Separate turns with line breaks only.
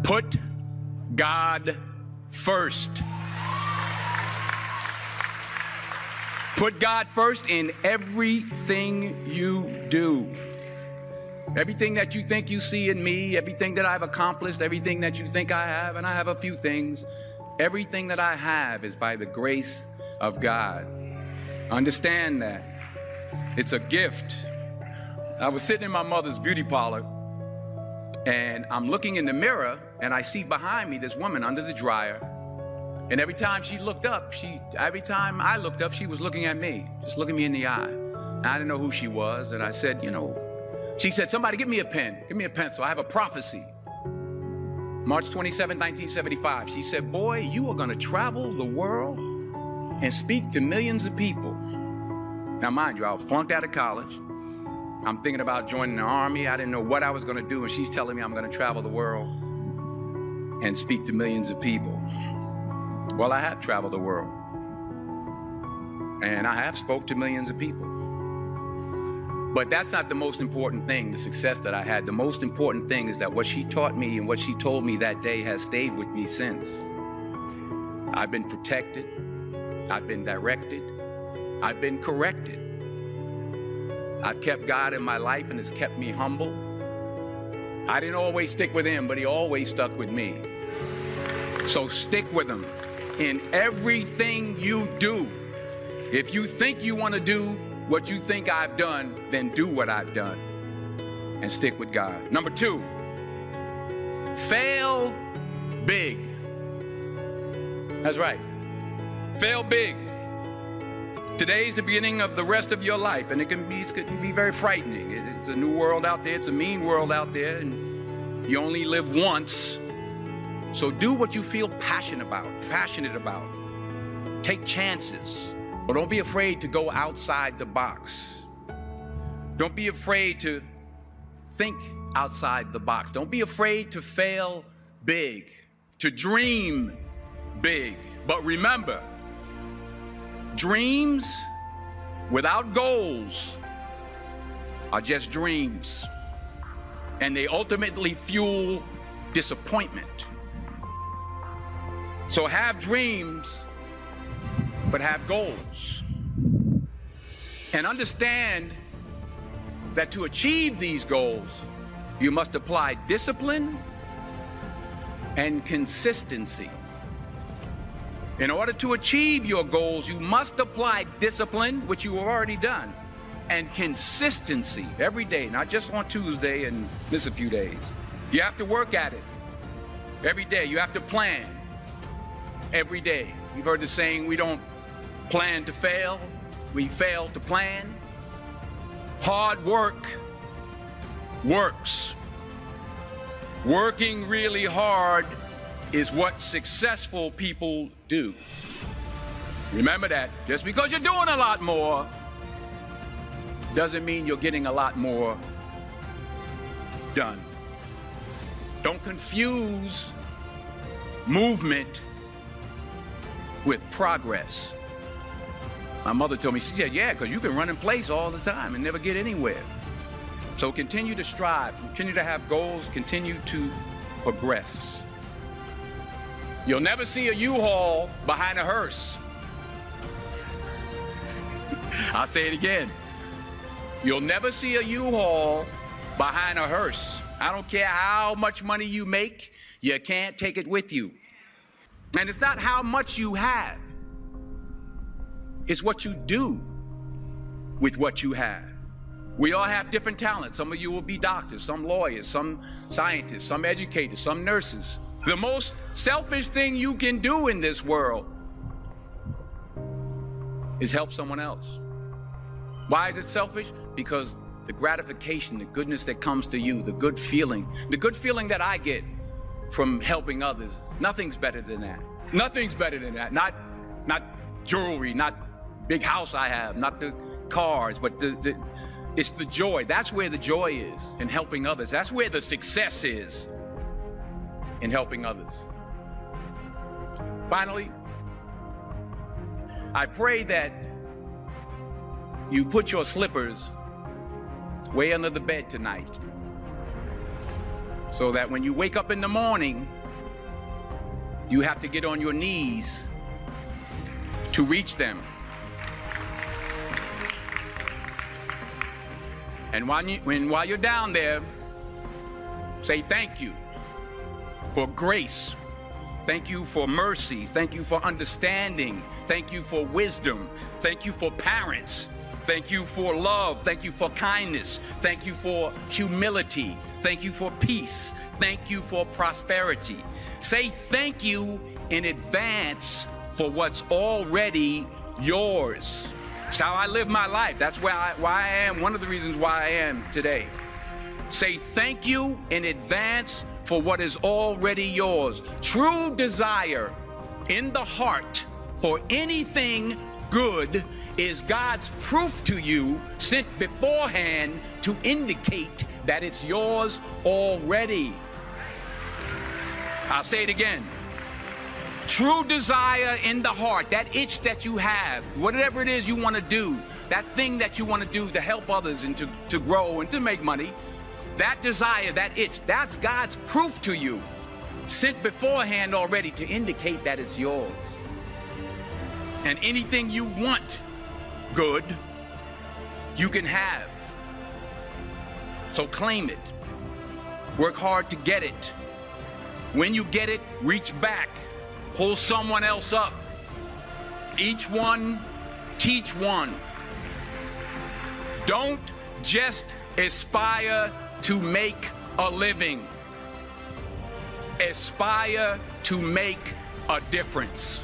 Put God first. Put God first in everything you do. Everything that you think you see in me, everything that I've accomplished, everything that you think I have, and I have a few things, everything that I have is by the grace of God. Understand that. It's a gift. I was sitting in my mother's beauty parlor, and I'm looking in the mirror, and I see behind me this woman under the dryer. And every time I looked up, she was looking at me, just looking me in the eye. And I didn't know who she was, and I said, she said, somebody give me a pen, give me a pencil. I have a prophecy. March 27, 1975. She said, boy, you are going to travel the world and speak to millions of people. Now, mind you, I was flunked out of college. I'm thinking about joining the army. I didn't know what I was going to do. And she's telling me I'm going to travel the world and speak to millions of people. Well, I have traveled the world. And I have spoke to millions of people. But that's not the most important thing, the success that I had. The most important thing is that what she taught me and what she told me that day has stayed with me since. I've been protected. I've been directed. I've been corrected. I've kept God in my life and it's kept me humble. I didn't always stick with him, but he always stuck with me. So stick with him in everything you do. If you think you want to do what you think I've done, then do what I've done and stick with God. Number 2, fail big. That's right. Fail big. Today's the beginning of the rest of your life, and it can be very frightening. It's a new world out there. It's a mean world out there, and you only live once. So do what you feel passionate about. Take chances. But don't be afraid to go outside the box. Don't be afraid to think outside the box. Don't be afraid to fail big, to dream big. But remember, dreams without goals are just dreams. And they ultimately fuel disappointment. So have dreams, but have goals. And understand that to achieve these goals, you must apply discipline and consistency. In order to achieve your goals, you must apply discipline, which you have already done, and consistency every day, not just on Tuesday and miss a few days. You have to work at it every day. You have to plan every day. You've heard the saying, we don't plan to fail, we fail to plan. Hard work works. Working really hard is what successful people do. Remember that. Just because you're doing a lot more doesn't mean you're getting a lot more done. Don't confuse movement with progress. My mother told me, she said, yeah, because you can run in place all the time and never get anywhere. So continue to strive, continue to have goals, continue to progress. You'll never see a U-Haul behind a hearse. I'll say it again. You'll never see a U-Haul behind a hearse. I don't care how much money you make, you can't take it with you. And it's not how much you have. It's what you do with what you have. We all have different talents. Some of you will be doctors, some lawyers, some scientists, some educators, some nurses. The most selfish thing you can do in this world is help someone else. Why is it selfish? Because the gratification, the goodness that comes to you, the good feeling that I get from helping others, nothing's better than that. Nothing's better than that. Not jewelry, not big house I have, not the cars, but it's the joy. That's where the joy is, in helping others. That's where the success is, in helping others. Finally, I pray that you put your slippers way under the bed tonight. so that when you wake up in the morning, you have to get on your knees to reach them. And while you're down there, say thank you for grace. Thank you for mercy. Thank you for understanding. Thank you for wisdom. Thank you for parents. Thank you for love. Thank you for kindness. Thank you for humility. Thank you for peace. Thank you for prosperity. Say thank you in advance for what's already yours. It's how I live my life. That's why I am, one of the reasons why I am today. Say thank you in advance for what is already yours. True desire in the heart for anything good is God's proof to you, sent beforehand to indicate that it's yours already. I'll say it again. True desire in the heart, that itch that you have, whatever it is you want to do, that thing that you want to do to help others and to grow and to make money, that desire, that itch, that's God's proof to you, sent beforehand already to indicate that it's yours. And anything you want good, you can have. So claim it. Work hard to get it. When you get it, reach back. Pull someone else up. Each one, teach one. Don't just aspire to make a living. Aspire to make a difference.